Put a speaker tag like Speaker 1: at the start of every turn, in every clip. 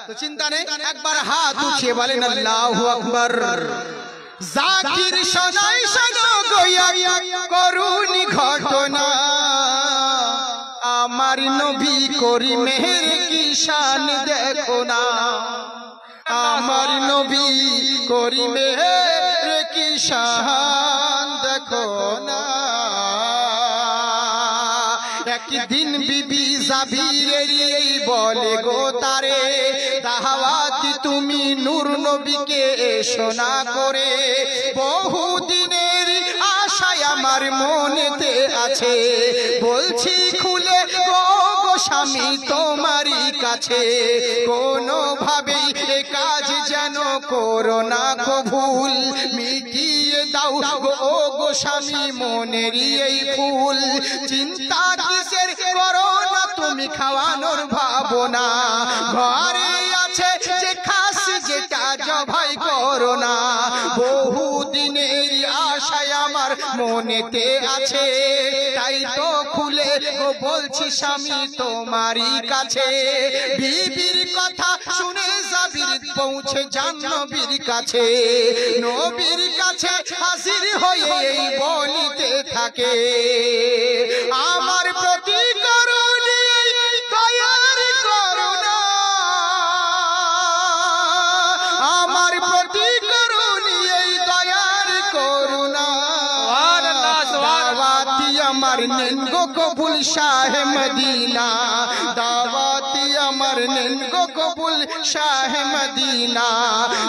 Speaker 1: তো চিন্তা নেই, একবার হাত উঠিয়ে বলেন আল্লাহু আকবার। জাকির শোনাই শোনো গোয়া করুনি ঘটনা, আমার নবী করিমের কি শান দেখো না, আমার নবী করিমের কি শান দেখো না। একদিন বিবি জাবিরের এই বলে গো তারে, দাওয়াতি তুমি নূর নবীকে শোনা করে, বহুদিনের আশায় আমার মনেতে আছে, বলছি খুলে গো স্বামী তোমারই কাছে, কোনো ভাবেই এ কাজ যেন করো না গো ভুল, মিটিয়ে দাও গো স্বামী মনেরই এই ফুল। চিন্তা কিসের করো না তুমি খাওয়ানোর ভাবনা, ঘরে আছে যে খাস যেটা জবাই করো না, বহুদিনের আশায় আমার মনেতে আছে, তাই তো খুলে বলছি স্বামী তোমারই কাছে। বিবির কথা শুনে জাবির পৌঁছে যান নবীর কাছে, নবীর কাছে হাজির হয়ে এই বলিতে থাকে, আমার প্রতি করুণী দয়ার করুণা, আমার প্রতি করুণী এই দয়ার করুণা, দাওয়াতি আমার নেন গো কবুল শাহে মদিনা, দাওয়াতি আমার নেন গো কবুল শাহে মদিনা।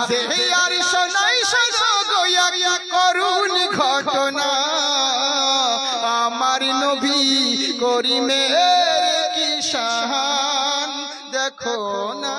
Speaker 1: যে আর শোনাই শোনো গোয়া করুণী ঘটনা, আমার নবী করিমের কি শান দেখো না।